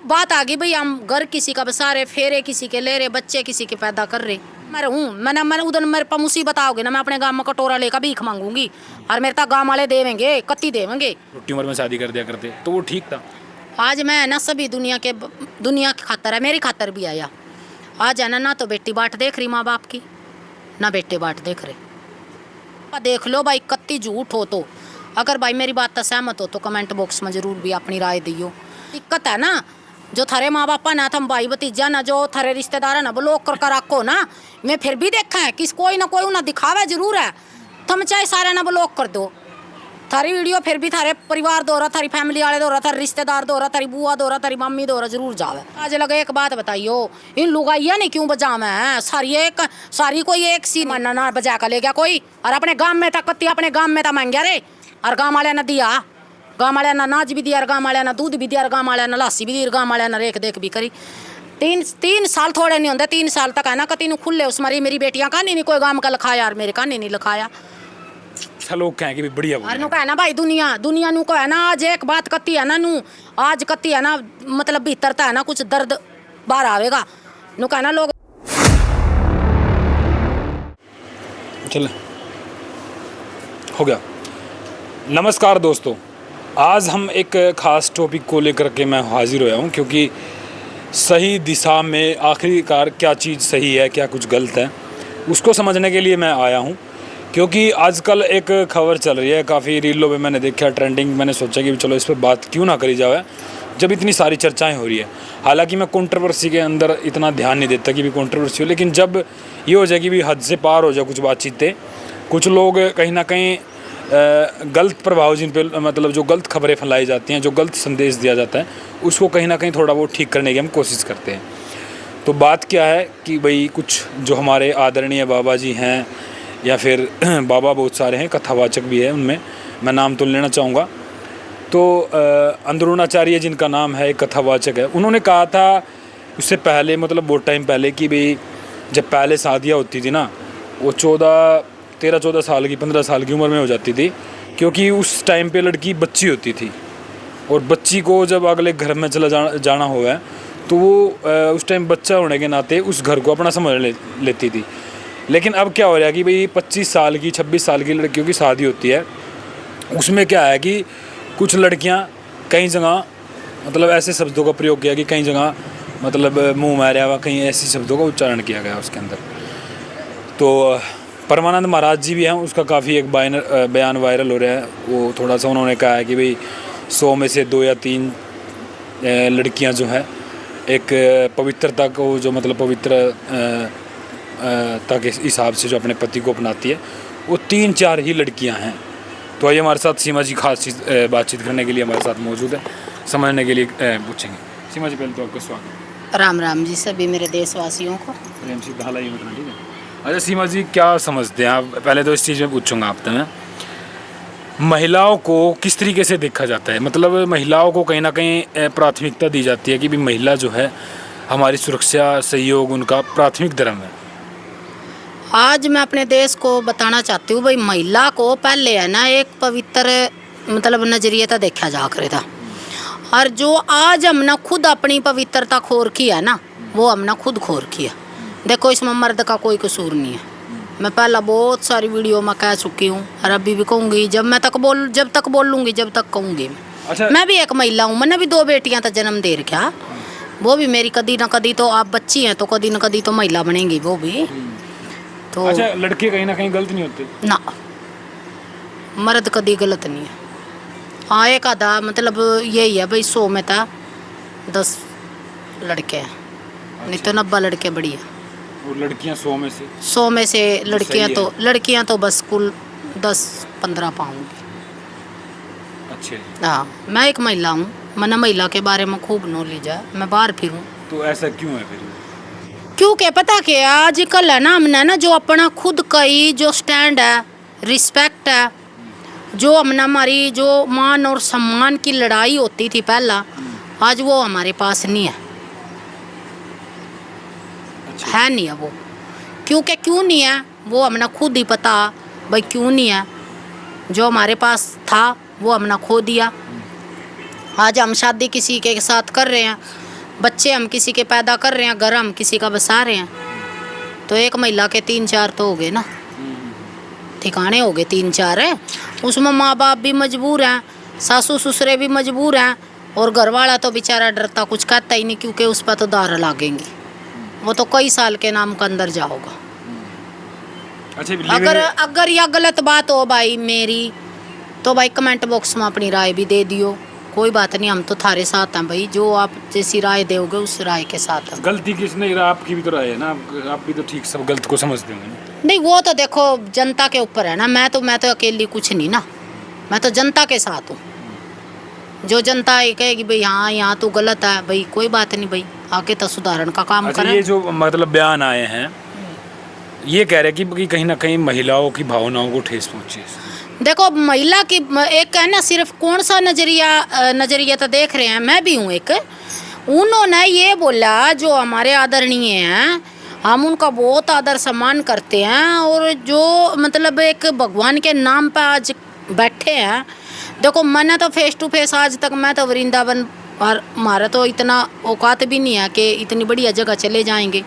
बात आ गई भाई, हम घर किसी का बसा रहे, फेरे किसी के ले रहे, बच्चे किसी के पैदा कर रहे। मैं रहूँ मैंने उधर मेरे पर मुसीबत आओगे ना, मैं अपने गांव में कटोरा लेकर भीख मांगूंगी और मेरे तक गांव वाले देवेंगे, कत्ती देवेंगे। छोटी उम्र में शादी कर दिया करते तो वो ठीक था। आज मैं ना सभी दुनिया के खातर है, मेरी खातर भी आया। आज है ना तो बेटी बाट देख रही माँ बाप की, ना बेटे बाट देख रहे। देख लो भाई, कत्ती झूठ हो तो, अगर भाई मेरी बात से सहमत हो तो कमेंट बॉक्स में जरूर भी अपनी राय दियो। दिक्कत है ना, जो थारे माँ बापा ना, थम भाई भतीजा ना, जो थारे रिश्तेदार है ना, ब्लॉक कर रखो ना। मैं फिर भी देखा है कि कोई ना कोई ना दिखावा जरूर है, तुम चाहे सारा ना ब्लॉक कर दो, थारी वीडियो फिर भी थारे परिवार दौरा, थारी फैमिली वाले दौरा, थारे रिश्तेदार दौरा, थारी बुआ दौरा, थारी मम्मी दौरा जरूर जावे। आज लगे एक बात बताइयो, इन लुगाइया ने क्यों बजा में सारी कोई एक सी मानना ना बजा कर ले गया कोई, और अपने गाँव में तक कत्ती अपने गाँव में था मांग गया रे, और गाँव वाले ने दिया, गाँव वाले ने नाच भी दिया, गाँव वाले ने दूध भी दिया, गाँव वाले ने लासी भी दी, गाँव वाले ने रेख देख भी करी। तीन साल थोड़े नहीं होंगे, 3 साल तक है ना कती खुले उस मारी मेरी बेटियां का नहीं कोई गाँव का लिखाया, और मेरे का नहीं लिखाया। लोग कहें कि बढ़िया अरे नु कहना भाई, दुनिया नु है ना, आज एक बात कत्ती है ना, आज कत्ती है ना, मतलब भीतरता है ना कुछ दर्द बाहर आवेगा, नु कहना लोग। चल हो गया। नमस्कार दोस्तों, आज हम एक ख़ास टॉपिक को लेकर के मैं हाजिर होया हूँ, क्योंकि सही दिशा में आखिरकार क्या चीज़ सही है, क्या कुछ गलत है, उसको समझने के लिए मैं आया हूँ। क्योंकि आजकल एक खबर चल रही है, काफ़ी रीलों पे मैंने देखा, ट्रेंडिंग, मैंने सोचा कि चलो इस पर बात क्यों ना करी जाए जब इतनी सारी चर्चाएं हो रही है। हालांकि मैं कंट्रोवर्सी के अंदर इतना ध्यान नहीं देता कि भी कंट्रोवर्सी हो, लेकिन जब ये हो जाए कि भी हद से पार हो जाए कुछ बातचीतें, कुछ लोग कहीं ना कहीं गलत प्रभाव जिन पे, मतलब जो गलत खबरें फैलाई जाती हैं, जो गलत संदेश दिया जाता है, उसको कहीं ना कहीं थोड़ा बहुत ठीक करने की हम कोशिश करते हैं। तो बात क्या है कि भाई कुछ जो हमारे आदरणीय बाबा जी हैं, या फिर बाबा बहुत सारे हैं, कथावाचक भी है, उनमें मैं नाम तो लेना चाहूँगा। तो अंदरूणाचार्य जिनका नाम है, एक कथावाचक है, उन्होंने कहा था उससे पहले, मतलब बहुत टाइम पहले, कि भाई जब पहले शादियाँ होती थी ना, वो 13-14 साल की, 15 साल की उम्र में हो जाती थी, क्योंकि उस टाइम पे लड़की बच्ची होती थी, और बच्ची को जब अगले घर में जाना हुआ है तो वो उस टाइम बच्चा होने के नाते उस घर को अपना समझ लेती थी। लेकिन अब क्या हो रहा है कि भाई 25 साल की, 26 साल की लड़कियों की शादी होती है, उसमें क्या है कि कुछ लड़कियां कई जगह, मतलब ऐसे शब्दों का प्रयोग किया कि कई जगह, मतलब मुँह मारा हुआ, कहीं ऐसे शब्दों का उच्चारण किया गया उसके अंदर। तो परमानंद महाराज जी भी हैं, उसका काफ़ी एक बयान वायरल हो रहा है। वो थोड़ा सा उन्होंने कहा है कि भाई 100 में से 2 या 3 लड़कियां जो है एक पवित्रता को, जो मतलब पवित्र तक इस हिसाब से जो अपने पति को अपनाती है, वो 3-4 ही लड़कियां हैं। तो आइए हमारे साथ सीमा जी खास बातचीत करने के लिए हमारे साथ मौजूद है, समझने के लिए पूछेंगे। सीमा जी, पहले तो आपका स्वागत। राम राम जी सभी मेरे देशवासियों को। प्रेम से ढाला ही मतलब, ठीक है। अच्छा सीमा जी, क्या समझते हैं आप? पहले तो इस चीज़ में पूछूंगा आपसे मैं, महिलाओं को किस तरीके से देखा जाता है? मतलब महिलाओं को कहीं ना कहीं प्राथमिकता दी जाती है कि भी महिला जो है हमारी सुरक्षा, सहयोग उनका प्राथमिक धर्म है। आज मैं अपने देश को बताना चाहती हूँ भाई, महिला को पहले है ना एक पवित्र मतलब नजरिए से देखा जा करे था, और जो आज हमने खुद अपनी पवित्रता खोर की है ना, वो हमने खुद खोर किया। देखो इसमें मर्द का कोई कसूर नहीं है, मैं पहला बहुत सारी वीडियो में कह चुकी हूँ, और अभी भी कहूँगी, जब तक बोलूँगी, जब तक कहूँगी। अच्छा। मैं भी एक महिला हूँ, मैंने भी 2 बेटियाँ तो जन्म दे रखा, वो भी मेरी कदी ना कदी तो, आप बच्ची हैं तो कदी ना कदी तो महिला बनेंगी वो भी। तो अच्छा, लड़के कहीं ना कहीं गलत नहीं होते ना, मर्द कदी गलत नहीं है। हाँ, एक आधा मतलब यही है भाई, 100 में था 10 लड़के हैं। अच्छा। नहीं तो 90 लड़के बढ़िया, और लड़कियां 100 में से लड़कियां तो बस कुल 10-15 पाऊंगी। अच्छा। हाँ, मैं एक महिला हूँ, मैंने महिला के बारे में खूब नॉलेज है, मैं बाहर फिरूँ। तो ऐसा क्यों है फिर? क्योंकि पता क्या आजकल है ना, हमने ना जो अपना खुद का ही जो स्टैंड है, रिस्पेक्ट है, जो हमने हमारी जो मान और सम्मान की लड़ाई होती थी पहला, आज वो हमारे पास नहीं है। अच्छा। है नहीं है वो, क्योंकि क्यों नहीं है वो हमने खुद ही पता भाई क्यों नहीं है। जो हमारे पास था वो हमने खो दिया। आज हम शादी किसी के साथ कर रहे हैं बच्चे हम किसी के पैदा कर रहे हैं, घर हम किसी का बसा रहे हैं, तो एक महिला के 3-4 तो हो गए ना, ठिकाने हो गए 3-4 है। उसमें माँ बाप भी मजबूर हैं, सासू ससुरे भी मजबूर हैं, और घर वाला तो बेचारा डरता कुछ कहता ही नहीं, क्योंकि उस पर तो दार लागेंगे, वो तो कई साल के नाम का अंदर जाओगा। अच्छा, अगर यह गलत बात हो भाई मेरी, तो भाई कमेंट बॉक्स में अपनी राय भी दे दियो, कोई बात नहीं, हम तो थारे साथ हैं भाई, जो आप जैसी राय दोगे उस राय के साथ हैं। गलती किसने, आपकी भी तो राय है ना, आप भी तो ठीक सब गलत को समझते होंगे ना। नहीं, वो तो देखो जनता के ऊपर है ना, मैं तो अकेली कुछ नहीं ना, मैं तो जनता के साथ हूँ। जो जनता ये कहेगी भाई हाँ यहाँ तो गलत है, भाई कोई बात नहीं भाई, आगे तो सुधारण का काम अच्छा, करें। ये जो मतलब बयान आए हैं, ये कह रहे हैं कि कहीं ना कहीं महिलाओं की भावनाओं को ठेस पहुँची है। देखो महिला की एक है ना, सिर्फ कौन सा नजरिया तो देख रहे हैं, मैं भी हूँ एक। उन्होंने ये बोला जो हमारे आदरणीय हैं, हम उनका बहुत आदर सम्मान करते हैं, और जो मतलब एक भगवान के नाम पे आज बैठे हैं। देखो मैंने तो फेस टू फेस आज तक, मैं तो वृंदावन, और हमारा तो इतना औकात भी नहीं है कि इतनी बढ़िया जगह चले जाएंगे।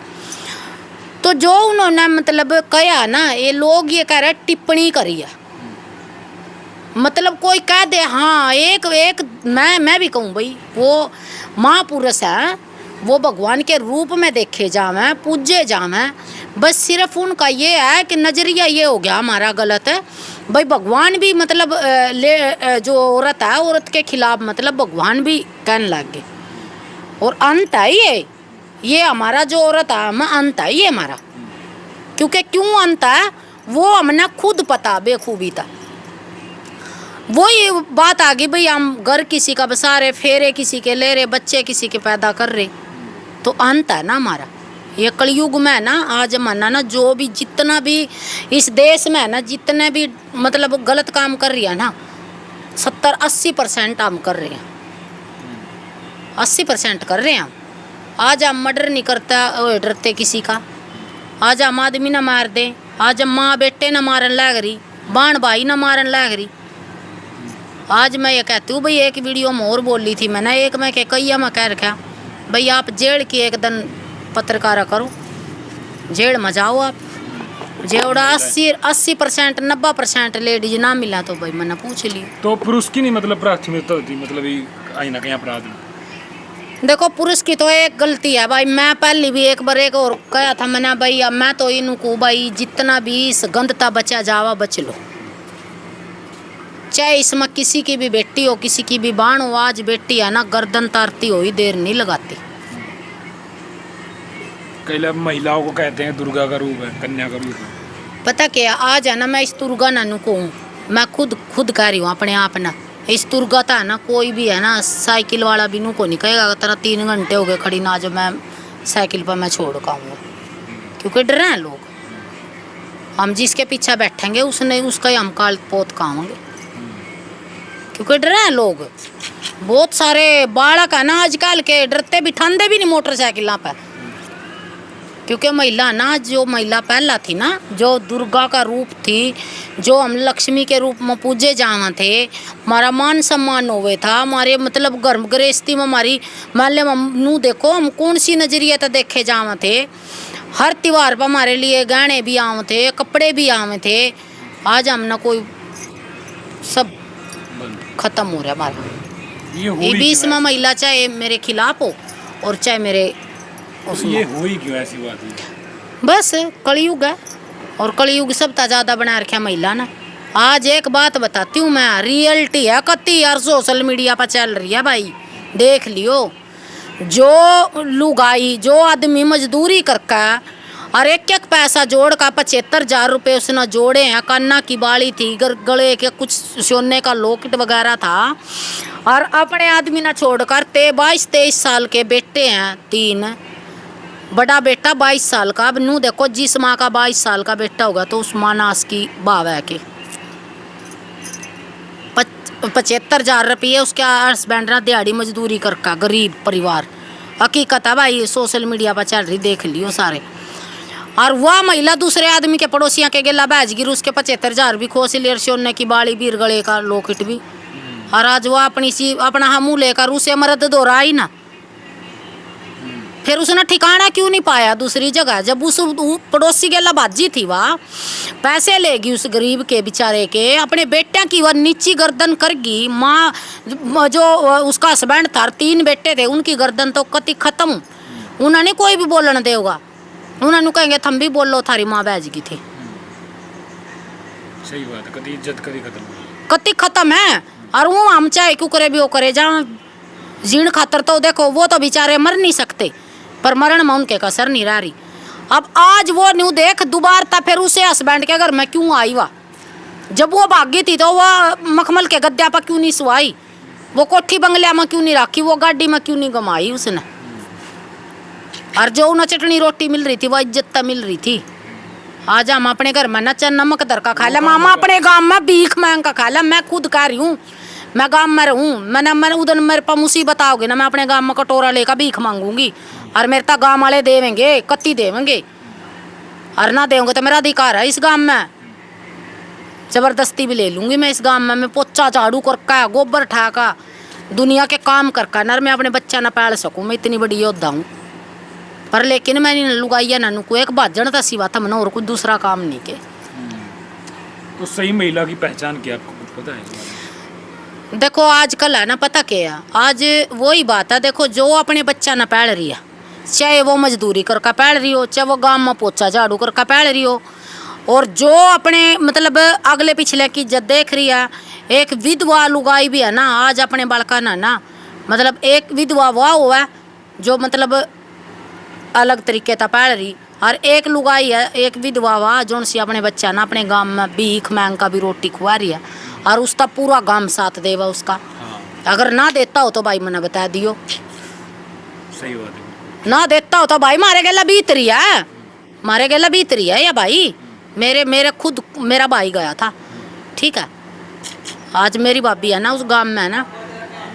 तो जो उन्होंने मतलब कहा ना, ये लोग ये कह रहे टिप्पणी करी है, मतलब कोई कह दे हाँ एक मैं भी कहूँ भाई वो महापुरुष है, वो भगवान के रूप में देखे जावें, पूजे जावें, बस सिर्फ उनका ये है कि नज़रिया ये हो गया हमारा गलत है भाई। भगवान भी मतलब जो औरत है, औरत के खिलाफ मतलब भगवान भी कहने लग गए, और अंत है ये हमारा जो औरत है, हम अंत है ये हमारा, क्योंकि क्यों अंत है वो हमने खुद पता बेखूबी था। वही बात आ गई भाई, हम घर किसी का बसा रहे, फेरे किसी के ले रहे, बच्चे किसी के पैदा कर रहे, तो अंत है ना हमारा। ये कलयुग में है ना, आज माना ना, जो भी जितना भी इस देश में है ना, जितने भी मतलब गलत काम कर रही है ना, 70-80% हम कर रहे हैं, 80% कर रहे हैं हम। आज हम मर्डर नहीं करता डरते किसी का, आज हम आदमी ना मार दें, आज हम माँ बेटे ना मारन लग रही, बाण भाई ना मारन लग रही। आज मैं ये कहती हूँ भाई, एक वीडियो में और बोल ली थी मैंने, एक मैं कही मैं कह रखा भाई, आप जेल की एक दिन पत्रकारा करो, जेल में जाओ आप, जेड़ा 80% 90% लेडीज ना मिला तो भाई मैंने पूछ लिया। तो पुरुष की नहीं मतलब प्राथमिकता होती, मतलब कहीं ना कहीं अपराध में। देखो पुरुष की तो एक गलती है भाई, मैं पहले भी एक बार एक और कहा था मैंने भाई, अब मैं तो इनको भाई जितना भी इस गंदता बचा जावा बच लो, चाहे इसमें किसी की भी बेटी हो, किसी की भी बाण हो, आज बेटी है ना गर्दन तारती हो ही देर नहीं लगाती। कई लोग महिलाओं को कहते हैं दुर्गा का रूप है, कन्या का रूप है। पता क्या आज है ना, मैं इस दुर्गा नानू को हूँ, मैं खुद कह रही हूँ अपने आप ना, इस दुर्गा था ना, कोई भी है ना साइकिल वाला भी नू को नहीं कहेगा तेरा 3 घंटे हो गए खड़ी ना, जो मैं साइकिल पर मैं छोड़ का हूँ, क्योंकि डर हैं लोग, हम जिसके पीछे बैठेंगे उसने उसका ही हम काल पोत खाएंगे, क्योंकि डर हैं लोग। बहुत सारे बालक है ना आजकल के डरते बिठाते भी नहीं मोटरसाइकिलों पर, क्योंकि महिला ना, जो महिला पहला थी ना, जो दुर्गा का रूप थी, जो हम लक्ष्मी के रूप में पूजे जावा थे, हमारा मान सम्मान हुए था, हमारे मतलब गर्भ गृहस्थी में हमारी मान ले नू देखो हम कौन सी नजरिए तो देखे जावा थे, हर त्योहार पर हमारे लिए गहने भी आवे थे, कपड़े भी आवे थे। आज हम ना कोई सब खत्म हो रहा हमारा। ये बीच में महिला चाहे मेरे खिलाफ हो और चाहे मेरे उसमें, ये हुई क्यों ऐसी बात है? बस कलयुग है, और कलयुग सबसे ज़्यादा बना रखा महिला ना। आज एक बात बताती हूँ मैं, रियलिटी है कत्ती यार, सोशल मीडिया पर चल रही है भाई, देख लियो। जो लुगाई, जो आदमी मजदूरी करके और एक पैसा जोड़ का 75,000 रुपये उसने जोड़े हैं, कान्ना की बाली थी, गले के कुछ सोने का लॉकेट वगैरह था, और अपने आदमी ना छोड़कर 22-23 साल के बेटे हैं 3, बड़ा बेटा 22 साल का। अब नू देखो जिस माँ का 22 साल का बेटा होगा तो उस माँ नास की भाव है कि 75,000 रुपये उसके हस्बैंड ने दिहाड़ी मजदूरी करके, गरीब परिवार, हकीकत है भाई, सोशल मीडिया पर चल रही, देख लियो सारे। और वह महिला दूसरे आदमी के पड़ोसिया के गेला बैज गिर, उसके 75,000 भी खोस लिया, सोने की बाली भी, गले का लॉकेट भी, और आज वह अपना हमू लेकर उसे मर्द दो रहा ही ना, फिर उसने ठिकाना क्यों नहीं पाया दूसरी जगह? जब उस पड़ोसी के लबाजी थी वह पैसे लेगी उस गरीब के बेचारे के, अपने बेटिया की वह नीची गर्दन करगी। माँ जो उसका हस्बैंड था, 3 बेटे थे, उनकी गर्दन तो कति खत्म। उन्होंने कोई भी बोलने देगा, उन्होंने कहेंगे थम भी बोलो थारी माँ बैजगी थी। सही बात है, कति इज्जत कति खत्म, कति खत्म है। और वो हम चाहे क्यों करे भी वो करे, जहाँ जीण खातर तो देखो वो तो बेचारे मर नहीं सकते, पर मरण में उनके कसर नहीं रह रही। अब आज वो न्यू देख दोबारा फिर उसे हस्बैंड के घर में क्यों आई वह? जब वो भागी थी तो वह मखमल के गद्दे पर क्यों नहीं सुवाई? वो कोठी बंगलिया में क्यों नहीं रखी? वो गाड़ी में क्यों नहीं गमाई उसने? और जो उन्हें चटनी रोटी मिल रही थी वह इज्जत मिल रही थी। आज हम अपने घर में नचन नमक दर का खा ले, मामा अपने गांव में भीख मांग का खा ले। मैं खुद कह रही हूँ, मैं गांव में रहूँ, मैंने उधर मेरे पर मुसीबत आओगे ना, मैं अपने गांव में कटोरा लेकर भीख मांगूंगी और मेरे तक गांव वाले देवेंगे, कत्ती देवेंगे। और ना देंगे तो मेरा अधिकार है इस गांव में, जबरदस्ती भी ले लूंगी मैं इस गांव में। मैं पोचा झाड़ू करका, गोबर ठाका, दुनिया के काम करका नर मैं अपने बच्चा न पाल सकूँ। मैं इतनी बड़ी योद्धा हूँ, पर लेकिन मैंने लुगाइया नानू को एक भाजन था सिवा था मना और कुछ दूसरा काम नहीं के। तो सही महिला की पहचान क्या, आपको कुछ पता है? देखो आजकल है ना, पता क्या है, आज वही बात है। देखो जो अपने बच्चा न पाल रही है, चाहे वो मजदूरी करके पाल रही हो, चाहे वो गांव में पोचा झाड़ू करके पाल रही हो, और जो अपने मतलब अगले पिछले की इज्जत देख रही है। एक विधवा लुगाई भी है ना आज अपने बालका ना, मतलब एक विधवा वह हुआ जो मतलब अलग तरीके से पाल रही, और एक लुगाई है, एक विधवा हुआ जो सी अपने बच्चा ना अपने गांव में भीख मांग का भी रोटी खुआ रही है, और उसका पूरा गांव साथ देवा उसका। अगर ना देता हो तो भाई मैंने बता दियो, सही बात है। ना देता हो तो भाई मारे गला बीतरी है, मारे गला बीतरी है या भाई। मेरे खुद मेरा भाई गया था, ठीक है। आज मेरी भाभी है ना उस गांव में है ना,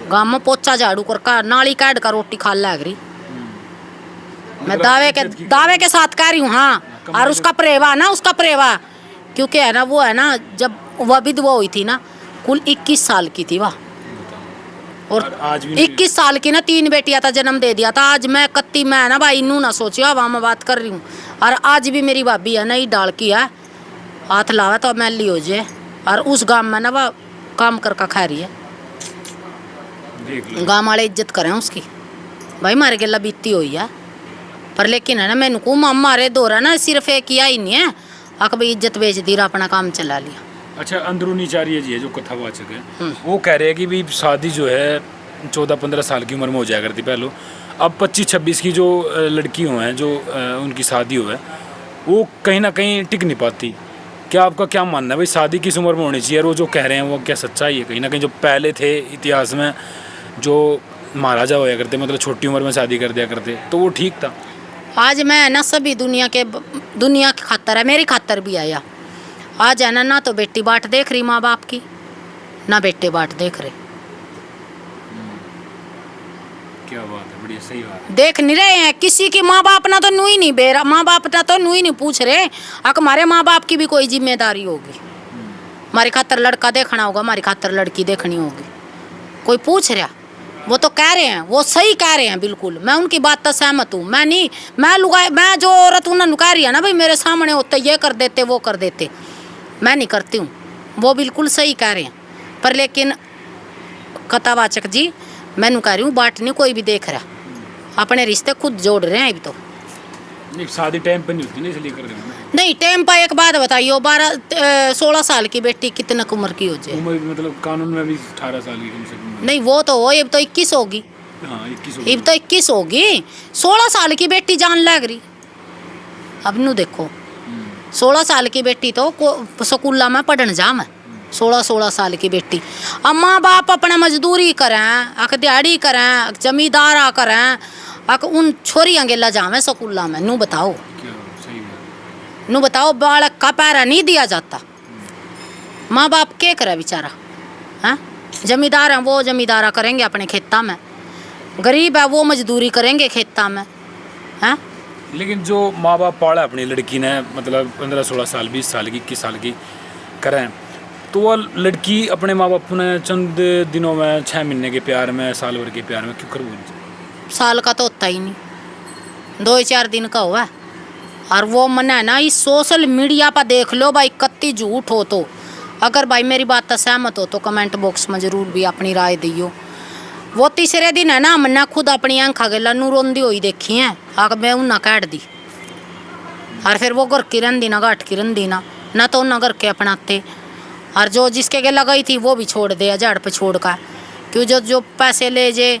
गांव में पोचा झाड़ू करका नाली काट का रोटी खा लग रही। मैं दावे के साथ कह रही हूँ, हाँ। और उसका प्रेवा ना, उसका प्रेवा क्योंकि है ना वो है ना, जब वह विधवा हुई थी ना कुल 21 साल की थी वह, और आज भी 21 साल की ना 3 बेटियां था, जन्म दे दिया था। आज मैं कत्ती मैं ना भाई नू ना सोचियो, वहाँ मैं बात कर रही हूँ। और आज भी मेरी भाभी है ना ये डाल की है, हाथ लावा तो मैली हो जाए, और उस गांव में ना वह काम करके खा रही है। गांव वाले इज्जत करें उसकी, भाई मारे गला बीती हुई है। पर लेकिन है ना मैंने को मारे दौरा ना सिर्फ एक किया ही नहीं है, अक भाई इज्जत बेच दी, अपना काम चला लिया। अच्छा, अंदरूनी चार्य जी है जो कथावाचक है, वो कह रहे हैं कि भी शादी जो है 14-15 साल की उम्र में हो जाया करती पहले, अब 25-26 की जो लड़की हो हैं जो उनकी शादी हो है वो कहीं ना कहीं टिक नहीं पाती। क्या आपका क्या मानना है भाई, शादी किस उम्र में होनी चाहिए? और वो जो कह रहे हैं वो क्या सच्चाई है? कहीं ना कहीं जो पहले थे इतिहास में जो महाराजा होया करते, मतलब छोटी उम्र में शादी कर दिया करते, तो वो ठीक था? आज मैं ना सभी दुनिया के खातर है, मेरी खातर भी आया। आज है ना तो बेटी बाट देख रही माँ बाप की, ना बेटे बाट देख रहे। क्या बात है, बढ़िया, सही बात है। देख नहीं रहे हैं किसी की माँ बाप ना तो नू ही नहीं बेरा, माँ बाप ना तो नू ही नहीं पूछ रहे अक हमारे माँ बाप की भी कोई जिम्मेदारी होगी। हमारी खातर लड़का देखना होगा, हमारी खातर लड़की देखनी होगी, कोई पूछ रहा? वो तो कह रहे हैं, वो सही कह रहे हैं बिल्कुल, मैं उनकी बात तो सहमत हूँ। मैं जो औरत उन्हें कह रही है ना भाई मेरे सामने होते ये कर देते वो कर देते, मैं नहीं करती हूँ, वो बिल्कुल सही कह रहे हैं। पर लेकिन कथावाचक जी मैं कह रही हूँ बाट नहीं कोई भी देख रहा, अपने रिश्ते खुद जोड़ रहे हैं अभी तो। नहीं, शादी टाइम पर नहीं होती ना, इसलिए कर रहे हैं। नहीं टाइम पर एक बात बताइए, 12-16 साल की बेटी कितने उम्र की हो जाए? उम्र मतलब कानून में भी 18 साल की कम से कम। नहीं वो तो हो, अब तो 21 होगी। हाँ 21 होगी। अब तो 21 होगी, 16 साल की बेटी जान लग रही। अब नू देखो 16 साल की बेटी तो स्कूल में पढ़न जाम है, 16 साल की बेटी। अब माँ बाप अपना मजदूरी करें, अक दिहाड़ी करें, जमींदारा करें, अक उन छोरियाँ गेला जावे स्कूल में। नू बताओ, सही बात। नू बताओ बालक का पैरा नहीं दिया जाता, माँ बाप क्या करे बेचारा? हैं जमींदार हैं वो जमींदारा करेंगे अपने खेता में, गरीब है वो मजदूरी करेंगे खेता में, हैं? लेकिन जो माँ बाप पाला अपनी लड़की ने, मतलब 15-16 साल 20 साल की 21 साल की करें, तो वह लड़की अपने माँ बाप ने चंद दिनों में 6 महीने के प्यार में, साल भर के प्यार में क्यों करवानी चाहिए? साल का तो होता ही नहीं, 2-4 दिन का हुआ। और वो मन है ना, इस सोशल मीडिया पर देख लो भाई, कत्ती झूठ हो तो। अगर भाई मेरी बात से सहमत हो तो कमेंट बॉक्स में जरूर भी अपनी राय दियो। वो तीसरे दिन है ना, मैंने खुद अपनी आंखा के लनू रोंदी हुई देखी है, आग मैं उन्ना काट दी। और फिर वो घर की रंदी ना, घाट की रंदी ना तो उन्ना घर के अपनाते। और जो जिसके के लगाई थी वो भी छोड़ दे झाड़ पे छोड़ का। क्यों जो जो पैसे ले जे,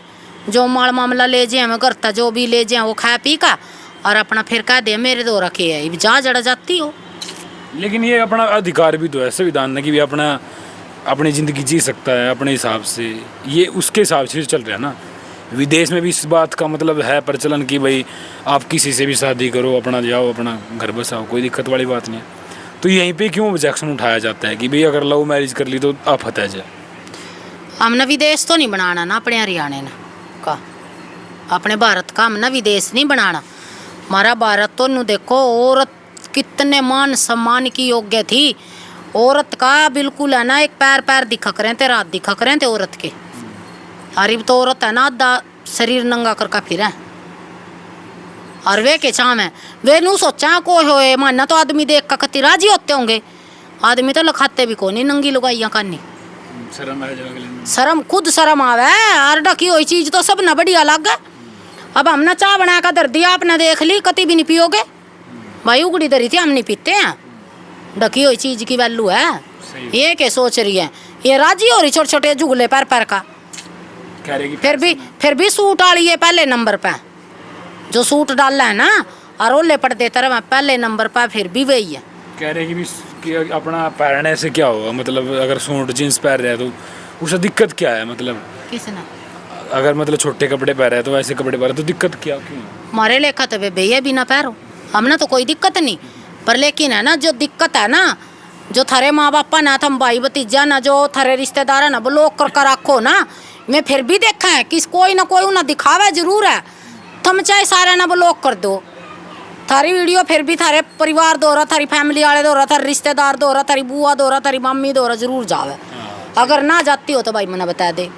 जो माल मामला ले जे, हमें करता जो भी ले जाए वो खा पी का और अपना फिर कह दे मेरे दो रखे है, जा जड़ा जाती हो। लेकिन ये अपना अधिकार भी तो है संविधान ने कि भी अपना अपनी ज़िंदगी जी सकता है अपने हिसाब से, ये उसके हिसाब से चल रहा है ना। विदेश में भी इस बात का मतलब है प्रचलन कि भाई आप किसी से भी शादी करो, अपना जाओ, अपना घर बसाओ, कोई दिक्कत वाली बात नहीं है। तो यहीं पे क्यों ऑब्जेक्शन उठाया जाता है कि भाई अगर लव मैरिज कर ली तो आफत है जाए? हमने विदेश तो नहीं बनाना ना अपने हरियाणा ना का, अपने भारत का हमने विदेश नहीं बनाना। हमारा भारत तो नू देखो, औरत कितने मान सम्मान की योग्य थी। औरत का बिल्कुल है ना, एक पैर दिखक रहे थे, रात दिखक रहे थे औरत के। अरे तो औरत है ना, आधा शरीर नंगा करके फिर है। और वे के चाम है, वे नू सोचा कोई होए माना तो आदमी देख का कति राजी होते होंगे। आदमी तो लखाते भी को नहीं नंगी लुगाइयाँ करनी। शर्म खुद शर्म आवे। और ढकी हुई चीज तो सब न बढ़िया लग। अब हमने चाय बना कर धर दिया, आपने देख ली, कति भी नहीं पियोगे भाई, उगड़ी धरी थी, हम नहीं पीते हैं। ढकी हुई चीज की वैल्यू है। ये क्या सोच रही है, ये राजी हो रही छोटे छोटे जुगले पैर का। फिर भी सूट डाली है पहले नंबर पे, जो सूट डाला है ना और ओले पर्दे तरह पहले नंबर पे, फिर भी वही है। कह रहे कि अपना पहनने से क्या होगा, मतलब अगर सूट जींस पहन रहे हैं तो उससे दिक्कत क्या है? मतलब किसने अगर मतलब छोटे कपड़े पहन रहे हैं तो वैसे कपड़े पहन रहे तो दिक्कत क्या क्यों? हमारे लेखा तो वे भैया भी ना पैरो, हमने तो कोई दिक्कत नहीं। पर लेकिन है ना, जो दिक्कत है ना, जो थारे माँ बापा ना, थम भाई भतीजा ना, जो थारे रिश्तेदार है ना, ब्लॉक कर रखो ना। मैं फिर भी देखा है कि कोई ना कोई ना दिखावा जरूर है। थम चाहे सारे ना ब्लॉक कर दो, थारी वीडियो फिर भी थारे परिवार दौरा, थारी फैमिली वाले दौरा, थारे रिश्तेदार दौरा, थारी बुआ दौरा, थारी मम्मी दौरा जरूर जावे। अगर ना जाती हो तो भाई मैंने बता दे।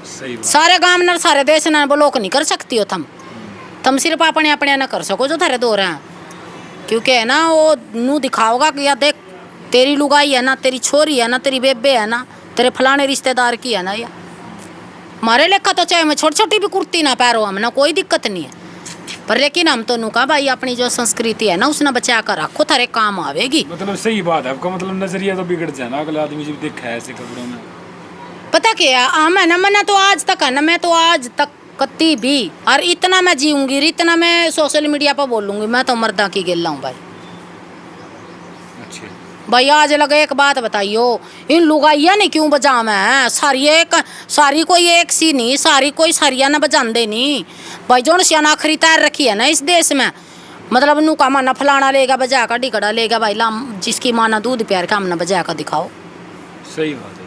सही बात। सारे गांव न सारे देश न ब्लॉक नहीं कर सकती हो तुम सिर्फ अपने अपने ना कर सको जो थारे दौरे हैं। क्योंकि है ना, वो नू दिखाओगा कि या देख तेरी लुगाई है ना, तेरी छोरी है ना, तेरी बेबे है ना, तेरे फलाने रिश्तेदार की है ना। या हमारे लेखा तो चाहे मैं छोटी छोटी भी कुर्ती ना पैरो, हमने कोई दिक्कत नहीं है। पर लेकिन हम तो नू कहा भाई अपनी जो संस्कृति है ना उसने बचा कर रखो, थारे काम आवेगी। मतलब सही बात है आपका, मतलब नजरिया तो बिगड़ जाए ना अगला आदमी जब देखा है ऐसे कपड़ों में। पता क्या हम है ना, मैंने तो आज तक है ना, मैं तो आज तक कत्ती भी और इतना मैं जीऊंगी, इतना मैं सोशल मीडिया पर बोलूंगी, मैं तो मर्दा की गिल्ला हूँ भाई। अच्छा भाई आज लगे एक बात बताइयो, इन लुगाइया ने क्यों बजा मैं सारी कोई एक सी नहीं, सारी कोई सरिया ना बजाते नहीं भाई। जो सियाना आखिरी तैर रखी है ना इस देश में, मतलब नू का माना फलाना लेगा बजा का, ढिकड़ा लेगा भाई, लाम जिसकी माना दूध प्यार का हमने बजा का दिखाओ। सही बात है।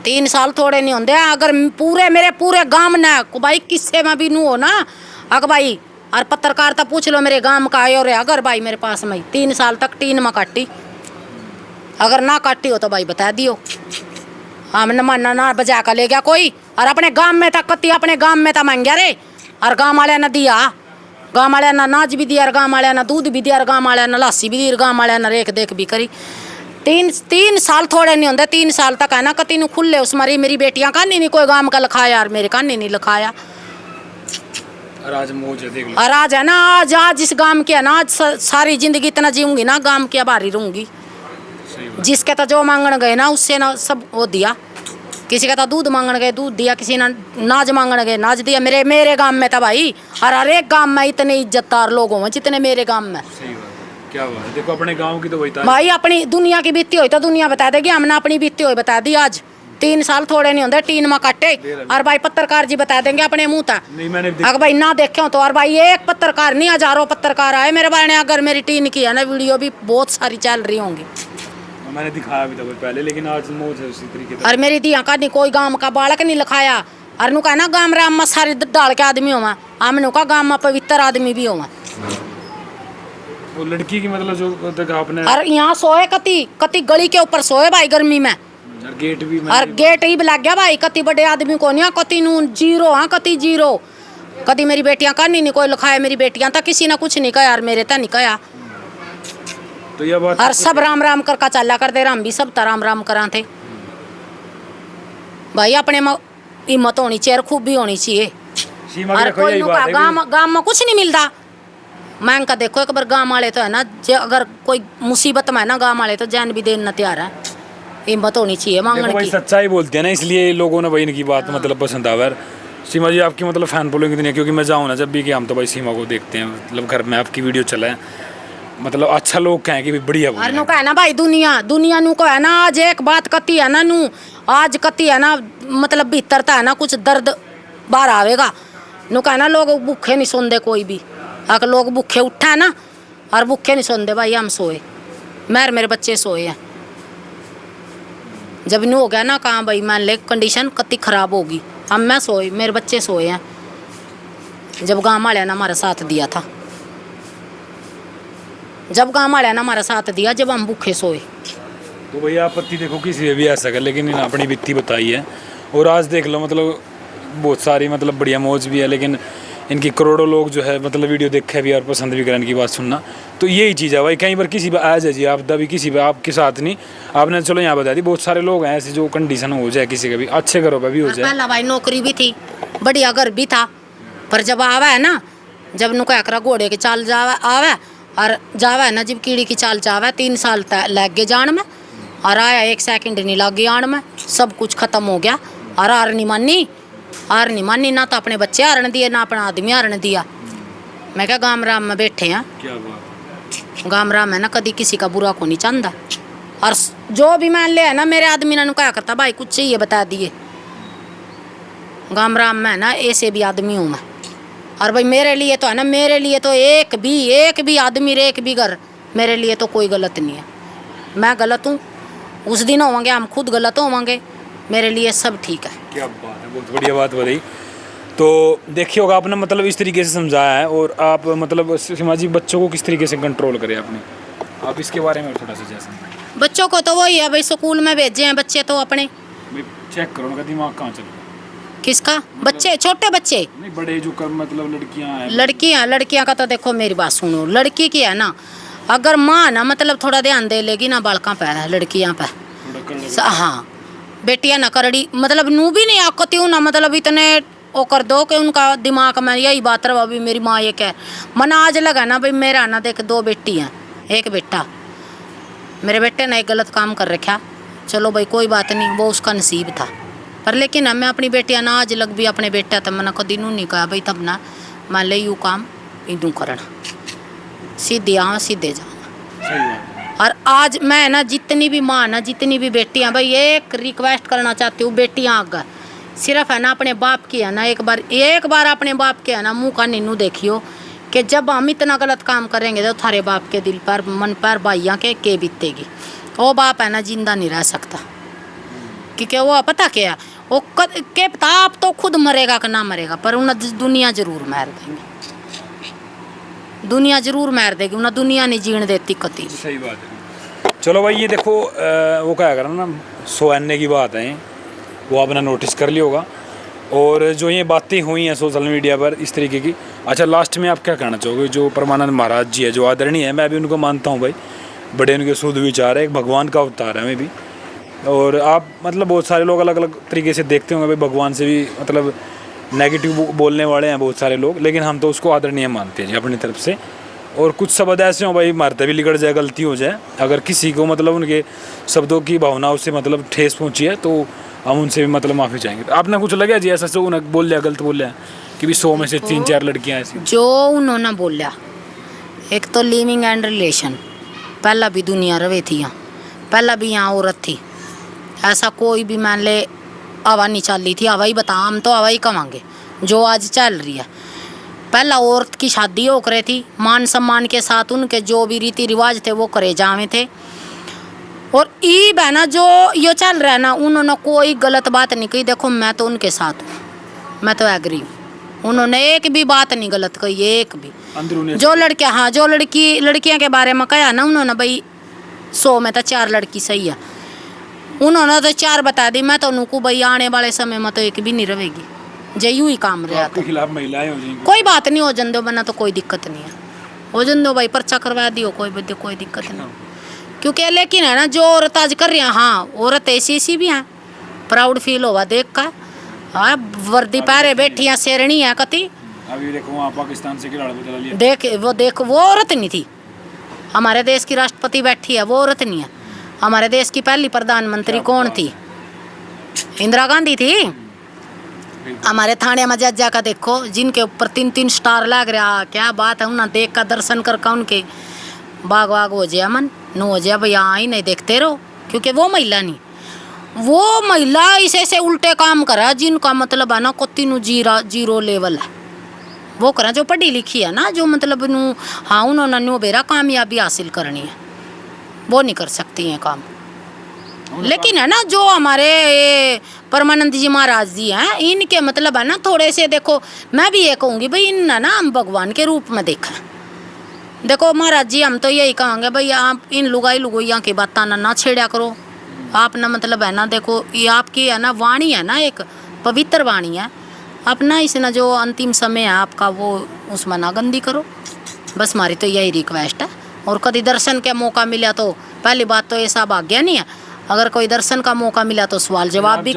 3 साल थोड़े नहीं होंगे। अगर मेरे पूरे गांव ने भाई किस्से में भी नू हो ना, अगर भाई और पत्रकारिता पूछ लो मेरे गांव का आयो रे, अगर भाई मेरे पास में 3 साल तक टीन में काटी, अगर ना काटी हो तो भाई बता दियो। हमने माना ना बजा का ले गया कोई, और अपने गांव में था कत्ती, अपने गांव में था मांग गया रे, और गांव वाले ने दिया, गांव वाले ने नाच भी दिया, और गांव वाले ने दूध भी दिया, और गांव वाले ने लस्सी भी दी, और गांव वाले ने रेख देख भी करी। 3 साल थोड़े नहीं होंगे, 3 साल तक है ना कति नु खुले उस मारी मेरी बेटियां का नहीं कोई गांव का लिखाया, और मेरे का नहीं लिखाया। और आज मौज है देख लो। और आज है ना, आज इस गांव की है ना, आज सारी जिंदगी इतना जीऊंगी ना, गांव की आभारी रहूंगी। जिसके तो जो मांगण गए ना उससे ना सब वो दिया, किसी का तो दूध मांगण गए दूध दिया, किसी ने नाज मांगण गए नाज दिया। मेरे गांव में था भाई, और हर एक गांव में इतने इज्जतदार लोग हों जितने मेरे गांव में। सही बात है, क्या बात है। देखो अपने गांव की तो वही भाई, अपनी दुनिया की बीती हुई तो दुनिया बता देगी, हमने अपनी बीती हुई बता दी। आज 3 साल थोड़े नहीं होंगे, टीन में काटे, और भाई पत्रकार जी बता देंगे अपने मुंह तक। अगर भाई ना देखे हो तो, और भाई एक पत्रकार नहीं, हजारों पत्रकार आए मेरे बारे में। अगर मेरी टीन की है ना वीडियो भी बहुत सारी चल रही होंगी, मैंने दिखाया भी था पहले, लेकिन आज मौज है उसी तरीके से। और मेरी दिया का नहीं कोई गांव का बालक नहीं लिखाया, और नु का ना गांव रे अम्मा सारे डाल के आदमी होवा, हमने का गांव में पवित्र आदमी भी होवा। वो लड़की की मतलब जो देखा आपने, और यहाँ सोए कति गली के ऊपर सोए भाई गर्मी में, और गेट भी और गेट ही लग गया भाई। कति बड़े आदमी को नहीं, कति नू जीरो, हाँ कति जीरो, कभी मेरी बेटियां का नहीं कोई लिखाया, मेरी बेटियां तो किसी ने कुछ नहीं कहा यार, मेरे तो नहीं कहा। तो ये बात और सब राम राम करके चला कर दे, हम भी सब राम राम करा थे भाई। अपने में हिम्मत होनी चाहिए, खूबी होनी चाहिए। सीमा और की कोई यही नु बात का है गांव में कुछ नहीं मिलता। मैं का देखो एक बार गांव वाले तो है ना, अगर कोई मुसीबत में है ना, गांव वाले तो जान भी देना तैयार है। हिम्मत होनी चाहिए देखो मांगने भाई की। सच्चाई बोलते हैं ना, इसलिए लोगों ने भाई इनकी बात मतलब पसंद आवा। सीमा जी आपकी मतलब फैन फॉलोइंग कितनी है? क्योंकि मैं जाऊँ ना जब भी कि हम तो भाई सीमा को देखते हैं, मतलब घर में आपकी वीडियो चला है, मतलब अच्छा लोग कहें कि भाई बढ़िया और नु का है ना भाई, दुनिया नु को है ना, आज एक बात कती है ना नु, आज कती है ना, मतलब भीतरता है ना कुछ दर्द बाहर आवेगा। नु का है ना, लोग भूखे नहीं सोंदे कोई भी। अगर लोग भूखे उठा है ना, और भूखे नहीं सोंदे भाई, हम सोए, मेरे बच्चे सोए हैं। जब इन हो गया ना कहाँ भाई, मान ले कंडीशन कति खराब होगी, हम मैं सोए, मेरे बच्चे सोए हैं। जब गाँव वाले ने हमारा साथ दिया था, जब गाँव वाले ने हमारा साथ दिया, जब हम भूखे सोए। तो भैया आपत्ति देखो किसी से भी आ सके, लेकिन इन्हें अपनी बित्ती बताई है। और आज देख लो मतलब बहुत सारी मतलब बढ़िया मौज भी है, लेकिन इनकी करोड़ों लोग जो है मतलब वीडियो देखे भी और पसंद भी करें इनकी बात सुनना। तो यही चीज़ है भाई, कहीं पर किसी पर आ जाए जी आपदा भी, किसी पर आपके साथ नहीं, आपने चलो यहाँ बता दी, बहुत सारे लोग हैं ऐसे जो कंडीशन हो जाए किसी का भी, अच्छे घरों पर भी हो जाए। पहला भाई नौकरी भी थी, बढ़िया घर भी था, पर जब आवा है ना, जब नुका एकरा घोड़े की चाल जावा आवे और जावा है ना, जब कीड़ी की चाल जावा, 3 साल लग गए जान में, और आया 1 सेकंड नहीं लग गया आन में, सब कुछ खत्म हो गया। और हार नहीं मानी, ना तो अपने बच्चे हारन दिए, ना अपना आदमी हारन दिया। मैं क्या गाम राम में बैठे हैं, क्या बात, गाम राम है ना, कभी किसी का बुरा को नहीं चाहता। और जो भी मान ले है ना, मेरे आदमी ने क्या करता भाई, कुछ चाहिए बता दिए। गाम राम में है ना, ऐसे भी आदमी हूँ मैं। और भाई मेरे लिए तो है ना, मेरे लिए तो एक भी आदमी, एक भी घर, मेरे लिए तो कोई गलत नहीं है। मैं गलत हूँ, उस दिन होंगे हम खुद गलत होंगे, मेरे लिए सब ठीक है। क्या बात है, बहुत बढ़िया बात बताई। तो देखिए होगा आपने मतलब इस तरीके से समझाया है, और आप मतलब सीमा जी बच्चों को किस तरीके से कंट्रोल करें आपने, आप इसके बारे में थोड़ा सा जैसा। बच्चों को तो वही है भाई, स्कूल में भेजे हैं बच्चे तो अपने, चेक करो उनका दिमाग कहाँ चल रहा है। किसका बच्चे, छोटे बच्चे नहीं बड़े जो कर मतलब लड़कियां हैं, लड़कियां का तो देखो मेरी बात सुनो, लड़की की है ना, अगर माँ ना मतलब थोड़ा ध्यान दे लेगी ना बालका पे, लड़कियां पे, हाँ बेटियां ना करड़ी, मतलब नू भी नहीं आकती हूँ ना, मतलब इतने वो कर दो कि उनका दिमाग में यही बात रहा। अभी मेरी माँ ये कह मन आज लगा ना भाई, मेरा ना देख 2 बेटी हैं, 1 बेटा, मेरे बेटे ने एक गलत काम कर रखा, चलो भाई कोई बात नहीं, वो उसका नसीब था। पर लेकिन मैं अपनी बेटियां ना आज लग भी अपने बेटा तो मैंने कभी नू नहीं कहा भाई तब ना मान ले यूँ काम यूँ करना, सीधे आओ सीधे जाओ। और आज मैं ना जितनी भी माँ ना, जितनी भी बेटियां, भाई एक रिक्वेस्ट करना चाहती हूँ, बेटियां आगे सिर्फ है ना अपने बाप की है ना, एक बार अपने बाप के है ना मुँह का नीनू देखियो कि जब हम इतना गलत काम करेंगे तो थारे बाप के दिल पर मन पर भाइयाँ के बीतेगी। वो बाप है ना जिंदा नहीं रह सकता, क्योंकि वो पता क्या है, वो के पता आप तो खुद मरेगा कि ना मरेगा, पर उन्हें दुनिया जरूर मार देंगे, दुनिया जरूर मार देगी, उन्हें दुनिया नहीं जीण देती कती। सही बात है। चलो भाई ये देखो वो क्या करा ना, सोने की बात है, वो आपने नोटिस कर लिया होगा, और जो ये बातें हुई हैं सोशल मीडिया पर इस तरीके की। अच्छा लास्ट में आप क्या कहना चाहोगे, जो परमानंद महाराज जी है, जो आदरणीय है, मैं भी उनको मानता हूँ भाई, बड़े उनके शुद्ध विचार है, एक भगवान का अवतार है मैं भी, और आप मतलब बहुत सारे लोग अलग अलग तरीके से देखते होंगे भाई, भगवान से भी मतलब नेगेटिव बोलने वाले हैं बहुत सारे लोग, लेकिन हम तो उसको आदरणीय मानते हैं जी अपनी तरफ से। और कुछ शब्द ऐसे हो भाई मरते भी लिगड़ जाए, गलती हो जाए, अगर किसी को मतलब उनके शब्दों की भावनाओं से मतलब ठेस पहुंची है तो हम उनसे भी मतलब माफ़ी चाहेंगे। तो आपने कुछ लगा जी ऐसा से उन्हें बोल लिया, गलत बोल लिया कि भी 100 में से 3-4 लड़कियाँ ऐसी जो उन्होंने बोलिया, एक तो लिविंग एंड रिलेशन, पहला भी दुनिया रवे थी यहाँ, पहला भी यहाँ औरत थी, ऐसा कोई भी मान ले हवा नहीं चल रही थी, हवा ही बता, हम तो हवा ही कमांगे जो आज चल रही है। पहला औरत की शादी हो करे थी, मान सम्मान के साथ उनके जो भी रीति रिवाज थे वो करे जावे थे। और ई बहना जो ये चल रहा है ना, उन्होंने कोई गलत बात नहीं कही, देखो मैं तो उनके साथ हूँ, मैं तो एग्री हूँ, उन्होंने एक भी बात नहीं गलत कही, एक भी। जो लड़कियाँ, हाँ जो लड़कियाँ के बारे में कहा ना उन्होंने, भाई 100 में तो 4 लड़की सही है, उन्होंने तो 4 बता दी, मैं तो उनको भाई आने वाले समय में तो एक भी नहीं रहेगी, जयू ही काम रहा आपके खिलाफ महिलाएं हो जाएंगी। कोई बात नहीं, हो जन दो बना तो कोई दिक्कत नहीं है, हो जन दो भाई, पर्चा करवा दियो, कोई दिक्कत नहीं। क्योंकि लेकिन है ना जो औरत आज कर रही है, हाँ औरत ऐसी भी हैं, प्राउड फील होगा देख कर। हाँ वर्दी पहरे बैठी है, शेरनी है कति। अभी देखो वहाँ पाकिस्तान से खिलाड़ी बदला लिया, देख वो औरत नहीं थी। हमारे देश की राष्ट्रपति बैठी है, वो औरत नहीं है। हमारे देश की पहली प्रधानमंत्री कौन थी? इंदिरा गांधी थी। हमारे थाने में जज्जा का देखो, जिनके ऊपर 3-3 स्टार लग रहा, क्या बात है। उन्हें देख कर दर्शन कर उनके बाग हो जाए मन न हो जाए भाई, यहाँ ही नहीं देखते रहो। क्योंकि वो महिला नहीं, वो महिला ऐसे उल्टे काम करा जिनका मतलब है ना कोती जीरो लेवल है। वो करा जो पढ़ी लिखी है ना, जो मतलब नू हाँ उन्होंने न्यू बेरा कामयाबी हासिल करनी है, वो नहीं कर सकती हैं काम। लेकिन है ना जो हमारे ये परमानंद जी महाराज जी हैं, इनके मतलब है ना थोड़े से देखो, मैं भी ये कहूँगी भाई इन ना हम भगवान के रूप में देखा। देखो महाराज जी हम तो यही कहेंगे भाई आप इन लुगाइयाँ की बात ना छेड़ा करो। आप ना मतलब है ना देखो ये आपकी है ना वाणी है ना, एक पवित्र वाणी है। अपना इस ना जो अंतिम समय है आपका वो उसमें ना गंदी करो, बस हमारी तो यही रिक्वेस्ट है। और कभी दर्शन का मौका मिला तो पहली बात तो ऐसा भाग्य नहीं है, अगर कोई दर्शन का मौका मिला तो सवाल जवाब भी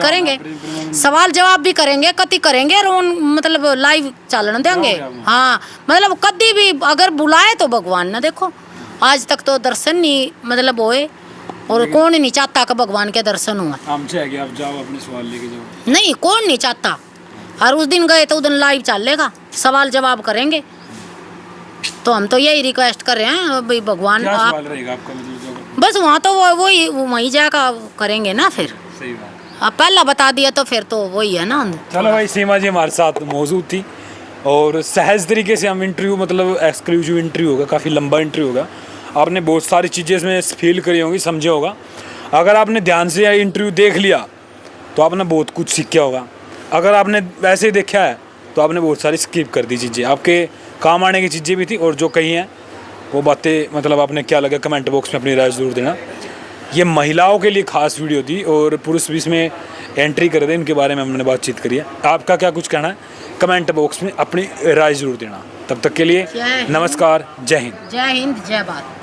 करेंगे, कति करेंगे और मतलब लाइव चालन देंगे। हाँ मतलब कभी भी अगर बुलाए तो भगवान ना देखो, आज तक तो दर्शन नहीं मतलब होए, और कौन नहीं चाहता कि भगवान के दर्शन हुआ। आप जाओ अपने सवाल लेके जाओ, नहीं कौन नहीं चाहता। और उस दिन गए तो उस दिन लाइव चलेगा, सवाल जवाब करेंगे। तो हम तो यही रिक्वेस्ट कर रहे हैं भाई भगवान क्या आप सवाल रहेगा आपका मतलब बस वहाँ तो वही वहीं जाकर करेंगे ना फिर। सही बात। आप पहला बता दिया तो फिर तो वही है ना। चलो भाई सीमा जी हमारे साथ मौजूद थी और सहज तरीके से हम इंटरव्यू मतलब एक्सक्लूसिव इंटरव्यू होगा, काफ़ी लंबा इंटरव्यू होगा। आपने बहुत सारी चीज़ें इसमें फील करी होंगी, समझे होगा। अगर आपने ध्यान से इंटरव्यू देख लिया तो आपने बहुत कुछ सीखा होगा। अगर आपने वैसे ही देखा है तो आपने बहुत सारी स्किप कर दी चीज़ें, आपके काम आने की चीज़ें भी थी और जो कही हैं वो बातें मतलब आपने क्या लगा कमेंट बॉक्स में अपनी राय ज़रूर देना। ये महिलाओं के लिए खास वीडियो थी और पुरुष भी इसमें एंट्री कर दे, इनके बारे में हमने बातचीत करी है। आपका क्या कुछ कहना है कमेंट बॉक्स में अपनी राय ज़रूर देना। तब तक के लिए नमस्कार, जय हिंद, जय भारत।